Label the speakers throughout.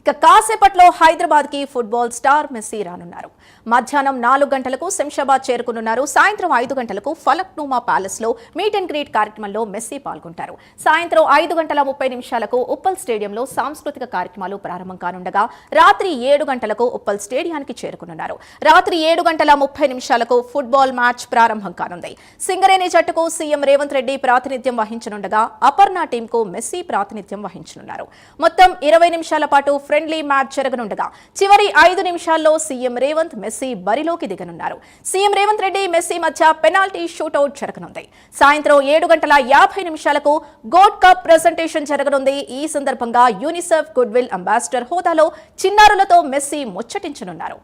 Speaker 1: ఇక కాసేపట్లో హైదరాబాద్ కి ఫుట్బాల్ స్టార్ మెస్సీ రానున్నారు. మధ్యాహ్నం 4 గంటలకు శంషాబాద్ చేరుకునున్నారు. సాయంత్రం 5 గంటలకు ఫలక్నుమా ప్యాలెస్ లో మీట్ అండ్ గ్రీట్ కార్యక్రమంలో మెస్సీ పాల్గొంటారు. సాయంత్రం 5:30 ఉప్పల్ స్టేడియంలో సాంస్కృతిక కార్యక్రమాలు ప్రారంభం కానుండగా రాత్రి 7 గంటలకు ఉప్పల్ స్టేడియానికి చేరుకునున్నారు. రాత్రి 7:30 ఫుట్బాల్ మ్యాచ్ ప్రారంభం కానుంది. సింగరేణి జట్టుకు సీఎం రేవంత్ రెడ్డి ప్రాతినిధ్యం వహించనుండగా అపర్ణ టీంకు మెస్సీ ప్రాతినిధ్యం వహించనున్నారు. మొత్తం 20 నిమిషాల పాటు ఫ్రెండ్లీ మ్యాచ్ జరగనుండగా చివరి 5 నిమిషాల్లో సీఎం రేవంత్ మెస్సీ బరిలోకి దిగనున్నారు. సీఎం రేవంత్ రెడ్డి మెస్సీ మధ్య పెనాల్టీ షూటౌట్ జరగనుంది. సాయంత్రం 7:50 గోల్డ్ కప్ ప్రెజెంటేషన్ జరగనుంది. ఈ సందర్భంగా యూనిసెఫ్ గుడ్ విల్ అంబాసిడర్ హోదాలో చిన్నారులతో మెస్సీ ముచ్చటించనున్నారు.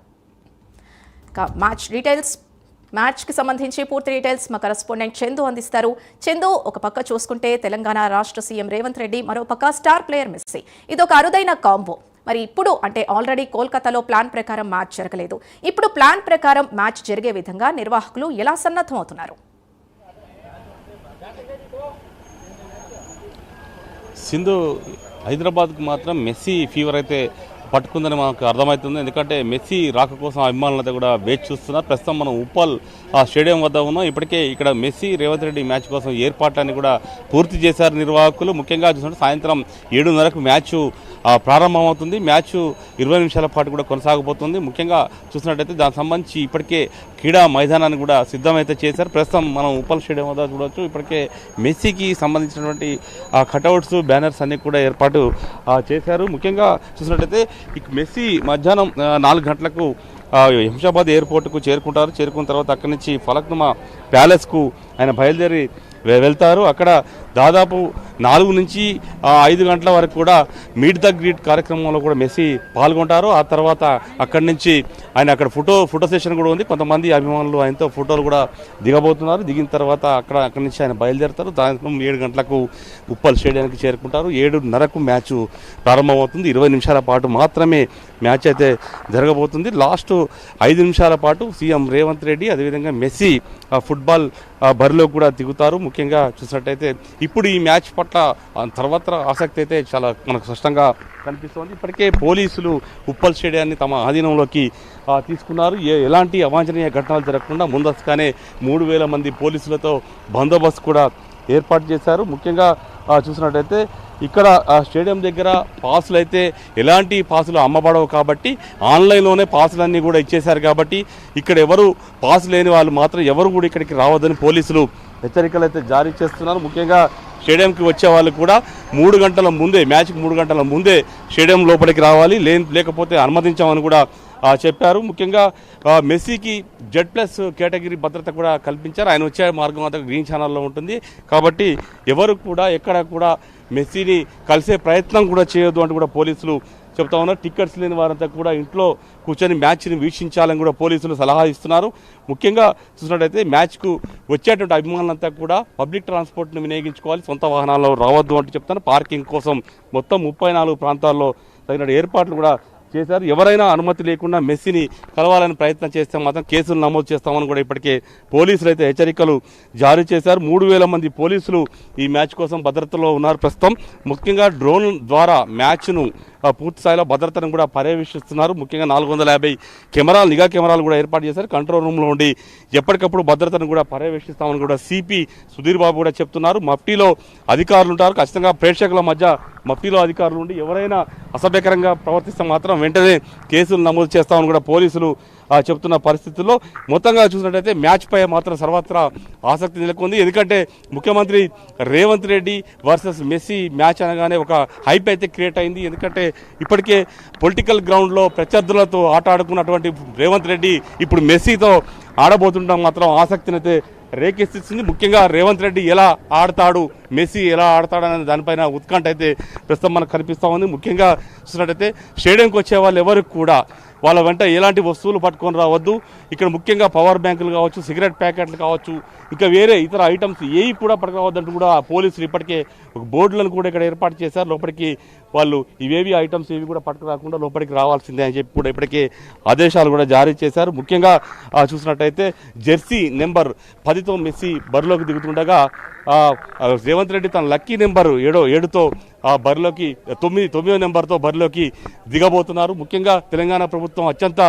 Speaker 1: మ్యాచ్ కి సంబంధించి పూర్తి డీటెయిల్స్ మా కరెస్పాండెంట్ చందు అందిస్తారు. చందు, ఒక పక్క చూసుకుంటే తెలంగాణ రాష్ట్ర సీఎం రేవంత్ రెడ్డి, మరో పక్క స్టార్ ప్లేయర్ మెస్సీ, ఇది ఒక అరుదైన కాంబో. మరి ఇప్పుడు అంటే ఆల్రెడీ కోల్కతాలో ప్లాన్ ప్రకారం మ్యాచ్ జరగలేదు. ఇప్పుడు ప్లాన్ ప్రకారం మ్యాచ్ జరిగే విధంగా నిర్వాహకులు ఎలా సన్నద్ధం అవుతున్నారు?
Speaker 2: సింధు, హైదరాబాద్కు మాత్రం మెస్సీ ఫీవర్ అయితే పట్టుకుందని మనకు అర్థమవుతుంది. ఎందుకంటే మెస్సీ రాక కోసం అభిమానులంతా కూడా వేచి చూస్తున్నారు. ప్రస్తుతం మనం ఉప్పల్ స్టేడియం వద్ద ఉన్నాం. ఇప్పటికే ఇక్కడ మెస్సీ రేవంత్ రెడ్డి మ్యాచ్ కోసం ఏర్పాట్లన్నీ కూడా పూర్తి చేశారు నిర్వాహకులు. ముఖ్యంగా చూస్తుంటే సాయంత్రం 7:30 మ్యాచ్ ప్రారంభమవుతుంది. మ్యాచ్ 20 నిమిషాల పాటు కూడా కొనసాగబోతుంది. ముఖ్యంగా చూసినట్టయితే దానికి సంబంధించి ఇప్పటికే క్రీడా మైదానాన్ని కూడా సిద్ధమైతే చేశారు. ప్రస్తుతం మనం ఉప్పల్ స్టేడియం వద్ద చూడవచ్చు. ఇప్పటికే మెస్సీకి సంబంధించినటువంటి కటౌట్స్, బ్యానర్స్ అన్ని కూడా ఏర్పాటు చేశారు. ముఖ్యంగా చూసినట్టయితే మెస్సీ మధ్యాహ్నం 4 గంటలకు శంషాబాద్ ఎయిర్పోర్ట్కు చేరుకుంటారు. చేరుకున్న తర్వాత అక్కడి నుంచి ఫలక్నుమా ప్యాలెస్కు ఆయన బయలుదేరి వెళ్తారు. అక్కడ దాదాపు 4 నుంచి 5 గంటల వరకు కూడా మీట్ ద గ్రీట్ కార్యక్రమంలో కూడా మెస్సీ పాల్గొంటారు. ఆ తర్వాత అక్కడి నుంచి ఆయన అక్కడ ఫోటో సెషన్ కూడా ఉంది. కొంతమంది అభిమానులు ఆయనతో ఫోటోలు కూడా దిగబోతున్నారు. దిగిన తర్వాత అక్కడి నుంచి ఆయన బయలుదేరుతారు. సాయంత్రం 7 గంటలకు ఉప్పల్ స్టేడియానికి చేరుకుంటారు. 7:30 మ్యాచ్ ప్రారంభమవుతుంది. 20 నిమిషాల పాటు మాత్రమే మ్యాచ్ అయితే జరగబోతుంది. లాస్ట్ 5 నిమిషాల పాటు సీఎం రేవంత్ రెడ్డి, అదేవిధంగా మెస్సీ ఫుట్బాల్ బరిలో కూడా దిగుతారు. ముఖ్యంగా చూసినట్టయితే ఇప్పుడు ఈ మ్యాచ్ పట్ల తర్వాత ఆసక్తి అయితే చాలా మనకు స్పష్టంగా కనిపిస్తోంది. ఇప్పటికే పోలీసులు ఉప్పల్ స్టేడియాన్ని తమ ఆధీనంలోకి తీసుకున్నారు. ఎలాంటి అవాంఛనీయ ఘటనలు జరగకుండా ముందస్తుగానే 3,000 మంది పోలీసులతో బందోబస్తు కూడా ఏర్పాటు చేశారు. ముఖ్యంగా చూసినట్టయితే ఇక్కడ స్టేడియం దగ్గర పాసులు అయితే ఎలాంటి పాసులు అమ్మబడవు కాబట్టి ఆన్లైన్లోనే పాసులన్నీ కూడా ఇచ్చేశారు. కాబట్టి ఇక్కడ ఎవరు పాసు లేని వాళ్ళు మాత్రం ఎవరు కూడా ఇక్కడికి రావద్దని పోలీసులు హెచ్చరికలు అయితే జారీ చేస్తున్నారు. ముఖ్యంగా స్టేడియంకి వచ్చే వాళ్ళు కూడా 3 గంటల ముందే, మ్యాచ్కి 3 గంటల ముందే స్టేడియం లోపలికి రావాలి, లేకపోతే అనుమతించామని కూడా చెప్పారు. ముఖ్యంగా మెస్సీకి Z+ కేటగిరీ భద్రత కూడా కల్పించారు. ఆయన వచ్చే మార్గం అంతా గ్రీన్ ఛానల్లో ఉంటుంది. కాబట్టి ఎవరు కూడా ఎక్కడ కూడా మెస్సీని కలిసే ప్రయత్నం కూడా చేయొద్దు అంటూ కూడా పోలీసులు చెప్తా ఉన్నారు. టికెట్స్ లేని వారంతా కూడా ఇంట్లో కూర్చొని మ్యాచ్ని వీక్షించాలని కూడా పోలీసులు సలహా ఇస్తున్నారు. ముఖ్యంగా చూసినట్టయితే మ్యాచ్కు వచ్చేటువంటి అభిమానులంతా కూడా పబ్లిక్ ట్రాన్స్పోర్ట్ని వినియోగించుకోవాలి, సొంత వాహనాల్లో రావద్దు అంటూ చెప్తాను. పార్కింగ్ కోసం మొత్తం 34 ప్రాంతాల్లో తగిన ఏర్పాట్లు కూడా చేశారు. ఎవరైనా అనుమతి లేకుండా మెస్సీని కలవాలని ప్రయత్నం చేస్తే మాత్రం కేసులు నమోదు చేస్తామని కూడా ఇప్పటికే పోలీసులు అయితే హెచ్చరికలు జారీ చేశారు. 3,000 మంది పోలీసులు ఈ మ్యాచ్ కోసం భద్రతలో ఉన్నారు. ప్రస్తుతం ముఖ్యంగా డ్రోన్ ద్వారా మ్యాచ్ను పూర్తి స్థాయిలో భద్రతను కూడా పర్యవేక్షిస్తున్నారు. ముఖ్యంగా 450 నిఘా కెమెరాలు కూడా ఏర్పాటు చేశారు. కంట్రోల్ రూమ్లో ఉండి ఎప్పటికప్పుడు భద్రతను కూడా పర్యవేక్షిస్తామని కూడా సిపి సుధీర్ బాబు కూడా చెప్తున్నారు. మఫ్టీలో అధికారులు ఉంటారు. ఖచ్చితంగా ప్రేక్షకుల మధ్య మఫ్టీలో అధికారులు ఉండి ఎవరైనా అసభ్యకరంగా ప్రవర్తిస్తే మాత్రం వెంటనే కేసులు నమోదు చేస్తామని కూడా పోలీసులు చెప్తున్న పరిస్థితుల్లో మొత్తంగా చూసినట్టయితే మ్యాచ్ పై మాత్రం సర్వత్రా ఆసక్తి నెలకొంది. ఎందుకంటే ముఖ్యమంత్రి Revanth Reddy versus Messi match అనగానే ఒక హైప్ అయితే క్రియేట్ అయింది. ఎందుకంటే ఇప్పటికే పొలిటికల్ గ్రౌండ్లో ప్రత్యర్థులతో ఆట ఆడుకున్నటువంటి రేవంత్ రెడ్డి ఇప్పుడు మెస్సీతో ఆడబోతుండడం మాత్రం ఆసక్తిని అయితే రేకెత్తిస్తుంది. ముఖ్యంగా రేవంత్ రెడ్డి ఎలా ఆడతాడు, మెస్సీ ఎలా ఆడతాడనే దానిపైన ఉత్కంఠ అయితే ప్రస్తుతం మనకు కనిపిస్తూ ఉంది. ముఖ్యంగా చూసినట్టయితే స్టేడియంకి వచ్చే వాళ్ళు ఎవరికి కూడా వాళ్ళ వెంట ఎలాంటి వస్తువులు పట్టుకొని రావద్దు. ఇక్కడ ముఖ్యంగా పవర్ బ్యాంకులు కావచ్చు, సిగరెట్ ప్యాకెట్లు కావచ్చు, ఇంకా వేరే ఇతర ఐటమ్స్ ఏవి కూడా పట్టుకురావద్దంటూ కూడా పోలీసులు ఇప్పటికే ఒక బోర్డులను కూడా ఇక్కడ ఏర్పాటు చేశారు. లోపలికి వాళ్ళు ఇవేవి ఐటమ్స్ ఏవి కూడా పట్టుకురాకుండా లోపలికి రావాల్సిందే అని చెప్పి కూడా ఇప్పటికే ఆదేశాలు కూడా జారీ చేశారు. ముఖ్యంగా చూసినట్టయితే జెర్సీ నెంబర్ 10తో మెస్సీ బరిలోకి దిగుతుండగా రేవంత్ రెడ్డి తన లక్కీ నెంబర్ 7తో బరిలోకి 9వ నెంబర్తో బరిలోకి దిగబోతున్నారు. ముఖ్యంగా తెలంగాణ ప్రభుత్వం అత్యంత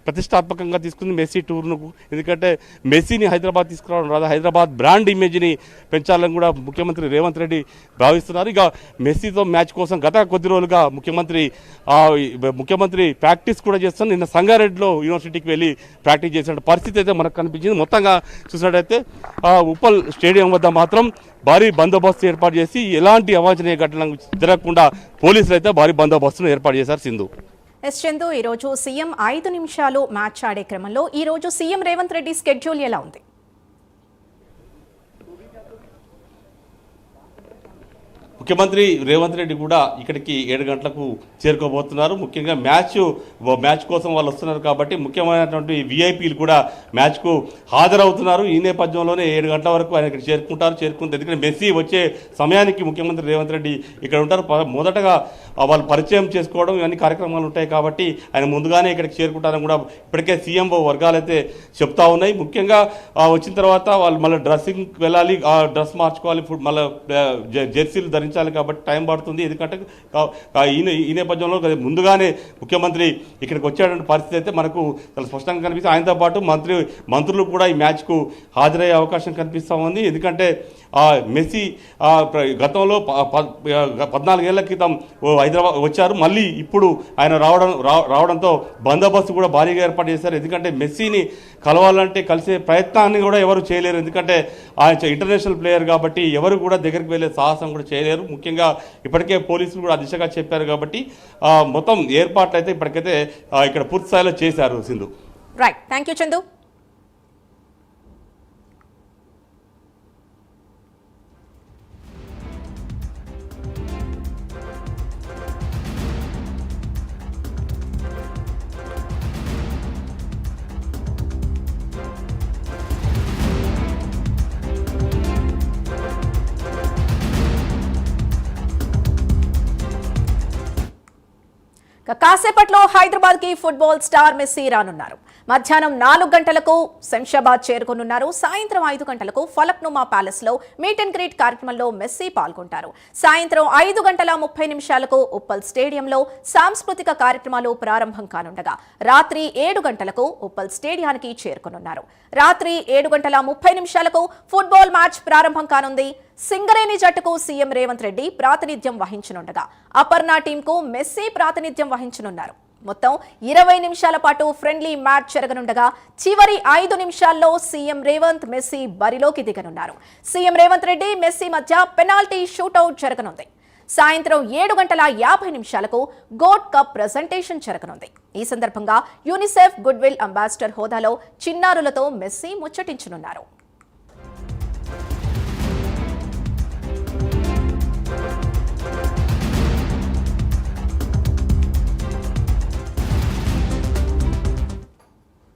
Speaker 2: ప్రతిష్టాత్మకంగా తీసుకుంది మెస్సీ టూర్ను. ఎందుకంటే మెస్సీని హైదరాబాద్ తీసుకురావడం రాదు, హైదరాబాద్ బ్రాండ్ ఇమేజ్ని పెంచాలని కూడా ముఖ్యమంత్రి రేవంత్ రెడ్డి భావిస్తున్నారు. ఇక మెస్సీతో మ్యాచ్ కోసం గత కొద్ది రోజులుగా ముఖ్యమంత్రి ప్రాక్టీస్ కూడా చేస్తాను. నిన్న సంగారెడ్డిలో యూనివర్సిటీకి వెళ్ళి ప్రాక్టీస్ చేసిన పరిస్థితి అయితే మనకు కనిపించింది. మొత్తంగా చూసినట్టయితే ఉప్పల్ స్టేడియం వద్ద మాత్రం భారీ బందోబస్తు ఏర్పాటు చేసి ఎలాంటి అవాంఛనీయ ఘటనలు జరగకుండా పోలీసులు అయితే భారీ బందోబస్తును ఏర్పాటు చేశారు. సింధు
Speaker 1: చందు, ఈరోజు సీఎం 5 నిమిషాలు మ్యాచ్ ఆడే క్రమంలో ఈరోజు సీఎం రేవంత్ రెడ్డి స్కెడ్యూల్ ఎలా ఉంది?
Speaker 2: ముఖ్యమంత్రి రేవంత్ రెడ్డి కూడా ఇక్కడికి 7 గంటలకు చేరుకోబోతున్నారు. ముఖ్యంగా మ్యాచ్ కోసం వాళ్ళు వస్తున్నారు కాబట్టి ముఖ్యమైనటువంటి విఐపీలు కూడా మ్యాచ్కు హాజరవుతున్నారు. ఈ నేపథ్యంలోనే 7 గంటల వరకు ఆయన ఇక్కడ చేరుకుంటారు. ఎందుకంటే మెస్సీ వచ్చే సమయానికి ముఖ్యమంత్రి రేవంత్ రెడ్డి ఇక్కడ ఉంటారు. మొదటగా వాళ్ళు పరిచయం చేసుకోవడం ఇవన్నీ కార్యక్రమాలు ఉంటాయి కాబట్టి ఆయన ముందుగానే ఇక్కడికి చేరుకుంటారని కూడా ఇప్పటికే సీఎంఓ వర్గాలు అయితే చెప్తా ఉన్నాయి. ముఖ్యంగా వచ్చిన తర్వాత వాళ్ళు మళ్ళీ డ్రెస్సింగ్కి వెళ్ళాలి, డ్రెస్ మార్చుకోవాలి, మళ్ళీ జెర్సీలు ధరించాలి కాబట్టి టైం పడుతుంది. ఎందుకంటే ఈ నేపథ్యంలో ముందుగానే ముఖ్యమంత్రి ఇక్కడికి వచ్చేటువంటి పరిస్థితి అయితే మనకు చాలా స్పష్టంగా కనిపిస్తుంది. ఆయనతో పాటు మంత్రులు కూడా ఈ మ్యాచ్కు హాజరయ్యే అవకాశం కనిపిస్తూ ఉంది. ఎందుకంటే మెస్సీ గతంలో 14 ఏళ్ల క్రితం హైదరాబాద్ వచ్చారు. మళ్ళీ ఇప్పుడు ఆయన రావడంతో బందోబస్తు కూడా భారీగా ఏర్పాటు చేశారు. ఎందుకంటే మెస్సీని కలవాలంటే కలిసే ప్రయత్నాన్ని కూడా ఎవరు చేయలేరు. ఎందుకంటే ఆయన ఇంటర్నేషనల్ ప్లేయర్ కాబట్టి ఎవరు కూడా దగ్గరికి వెళ్ళే సాహసం కూడా చేయలేరు. ముఖ్యంగా ఇప్పటికే పోలీసులు కూడా దిశగా చెప్పారు కాబట్టి మొత్తం ఏర్పాట్లు అయితే ఇప్పటికైతే ఇక్కడ పూర్తి స్థాయిలో చేశారు. Sindhu
Speaker 1: right, thank you Chandu. కాసేపట్లో హైదరాబాద్ కి ఫుట్బాల్ స్టార్ మెస్సీ రానున్నారు. మధ్యాహ్నం 4 గంటలకు శంషాబాద్ చేరుకునున్నారు. సాయంత్రం 5 గంటలకు ఫలక్నుమా ప్యాలెస్ లో మీట్ అండ్ గ్రీట్ కార్యక్రమంలో మెస్సీ పాల్గొంటారు. సాయంత్రం 5:30 ఉప్పల్ స్టేడియంలో సాంస్కృతిక కార్యక్రమాలు ప్రారంభం కానుండగా రాత్రి 7 గంటలకు ఉప్పల్ స్టేడియానికి చేరుకునున్నారు. రాత్రి 7:30 ఫుట్బాల్ మ్యాచ్ ప్రారంభం కానుంది. సింగరేణి జట్టుకు సీఎం రేవంత్ రెడ్డి ప్రాతినిధ్యం వహించనుండగా అపర్ణ టీంకు మెస్సీ ప్రాతినిధ్యం వహించనున్నారు. మొత్తం 20 నిమిషాల పాటు ఫ్రెండ్లీ మ్యాచ్ జరగనుండగా చివరి 5 నిమిషాల్లో సీఎం రేవంత్ మెస్సీ బరిలోకి దిగనున్నారు. సీఎం రేవంత్ రెడ్డి మెస్సీ మధ్య పెనాల్టీ షూటౌట్ జరగనుంది. సాయంత్రం 7:50 గోల్డ్ కప్ ప్రెజెంటేషన్ జరగనుంది. ఈ సందర్భంగా యూనిసెఫ్ గుడ్ విల్ అంబాసిడర్ హోదాలో చిన్నారులతో మెస్సీ ముచ్చటించనున్నారు.